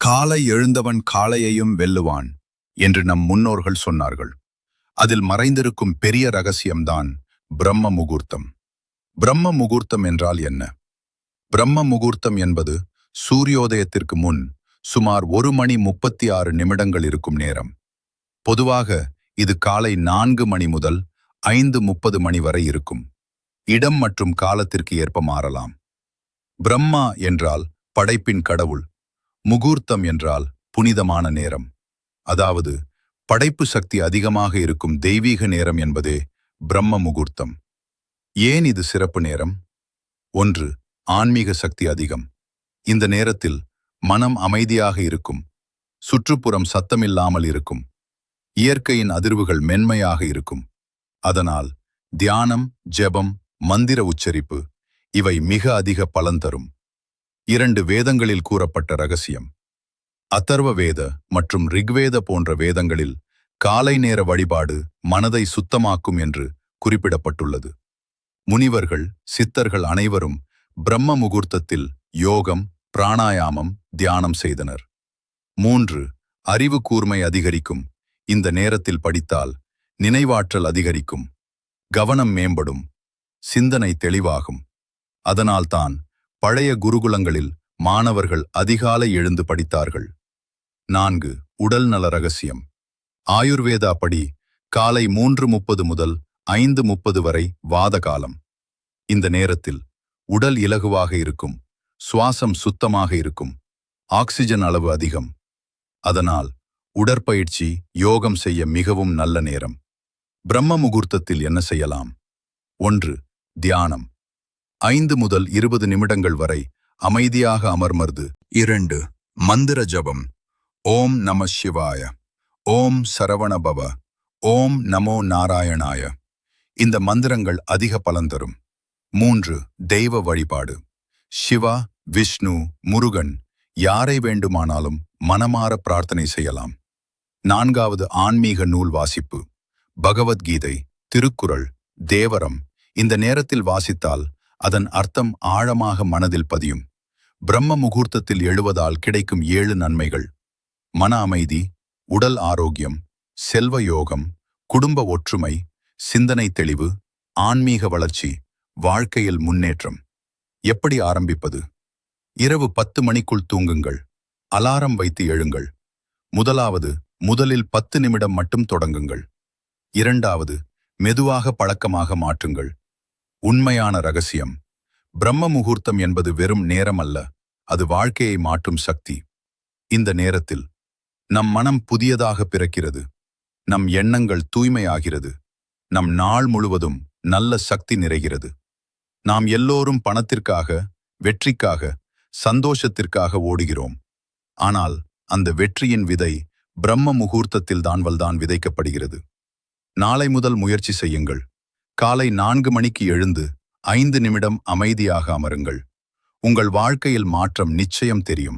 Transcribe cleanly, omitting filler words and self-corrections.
காலை எழுந்தவன் காளையையும் வெல்லுவான் என்று நம் முன்னோர்கள் சொன்னார்கள். அதில் மறைந்திருக்கும் பெரிய ரகசியம்தான் பிரம்ம முகூர்த்தம். பிரம்ம முகூர்த்தம் என்றால் என்ன? பிரம்ம முகூர்த்தம் என்பது சூரியோதயத்திற்கு முன் சுமார் 1:36 இருக்கும் நேரம். பொதுவாக இது காலை 4 மணி முதல் 5:30 மணி வரை இருக்கும். இடம் மற்றும் காலத்திற்கு ஏற்ப மாறலாம். பிரம்மா என்றால் படைப்பின் கடவுள், முகூர்த்தம் என்றால் புனிதமான நேரம். அதாவது படைப்பு சக்தி அதிகமாக இருக்கும் தெய்வீக நேரம் என்பதே பிரம்ம முகூர்த்தம். ஏன் இது சிறப்பு நேரம்? 1. ஆன்மீக சக்தி அதிகம். இந்த நேரத்தில் மனம் அமைதியாக இருக்கும், சுற்றுப்புறம் சத்தமில்லாமல் இருக்கும், இயற்கையின் அதிர்வுகள் மென்மையாக இருக்கும். அதனால் தியானம், ஜெபம், மந்திர உச்சரிப்பு இவை மிக அதிக பலன் தரும். 2. வேதங்களில் கூறப்பட்ட ரகசியம். அதர்வ வேத மற்றும் ரிக்வேத போன்ற வேதங்களில் காலை நேர வழிபாடு மனதை சுத்தமாக்கும் என்று குறிப்பிடப்பட்டுள்ளது. முனிவர்கள், சித்தர்கள் அனைவரும் பிரம்ம முகூர்த்தத்தில் யோகம், பிராணாயாமம், தியானம் செய்தனர். 3. அறிவு கூர்மை அதிகரிக்கும். இந்த நேரத்தில் படித்தால் நினைவாற்றல் அதிகரிக்கும், கவனம் மேம்படும், சிந்தனை தெளிவாகும். அதனால்தான் பழைய குருகுலங்களில் மாணவர்கள் அதிகாலை எழுந்து படித்தார்கள். 4. உடல் நல ரகசியம். ஆயுர்வேதா படி காலை 3:30 முதல் 5:30 வரை வாத காலம். இந்த நேரத்தில் உடல் இலகுவாக இருக்கும், சுவாசம் சுத்தமாக இருக்கும், ஆக்சிஜன் அளவு அதிகம். அதனால் உடற்பயிற்சி, யோகம் செய்ய மிகவும் நல்ல நேரம். பிரம்ம முகூர்த்தத்தில் என்ன செய்யலாம்? 1. தியானம். 5 முதல் 20 நிமிடங்கள் வரை அமைதியாக அமர்மர்து. 2. மந்திர ஜபம். ஓம் நம சிவாய, ஓம் சரவணபவ, ஓம் நமோ நாராயணாய. இந்த மந்திரங்கள் அதிக பலன் தரும். 3. தெய்வ வழிபாடு. சிவா, விஷ்ணு, முருகன் யாரை வேண்டுமானாலும் மனமாற பிரார்த்தனை செய்யலாம். 4. ஆன்மீக நூல் வாசிப்பு. பகவத்கீதை, திருக்குறள், தேவரம் இந்த நேரத்தில் வாசித்தால் அதன் அர்த்தம் ஆழமாக மனதில் பதியும். பிரம்ம முகூர்த்தத்தில் எழுவதால் கிடைக்கும் 7 நன்மைகள்: மன அமைதி, உடல் ஆரோக்கியம், செல்வ யோகம், குடும்ப ஒற்றுமை, சிந்தனை தெளிவு, ஆன்மீக வளர்ச்சி, வாழ்க்கையில் முன்னேற்றம். எப்படி ஆரம்பிப்பது? இரவு 10 மணிக்குள் தூங்குங்கள். அலாரம் வைத்து எழுங்கள். முதலில் 10 நிமிடம் மட்டும் தொடங்குங்கள். 2. மெதுவாக பழக்கமாக மாற்றுங்கள். உண்மையான ரகசியம். பிரம்ம முகூர்த்தம் என்பது வெறும் நேரம் அல்ல, அது வாழ்க்கையை மாற்றும் சக்தி. இந்த நேரத்தில் நம் மனம் புதியதாக பிறக்கிறது, நம் எண்ணங்கள் தூய்மையாகிறது, நம் நாள் முழுவதும் நல்ல சக்தி நிறைகிறது. நாம் எல்லோரும் பணத்திற்காக, வெற்றிக்காக, சந்தோஷத்திற்காக ஓடுகிறோம். ஆனால் அந்த வெற்றியின் விதை பிரம்ம முகூர்த்தத்தில் தான் விதைக்கப்படுகிறது. நாளை முதல் முயற்சி செய்யுங்கள். காலை 4 மணிக்கு எழுந்து 5 நிமிடம் அமைதியாக அமருங்கள். உங்கள் வாழ்க்கையில் மாற்றம் நிச்சயம் தெரியும்.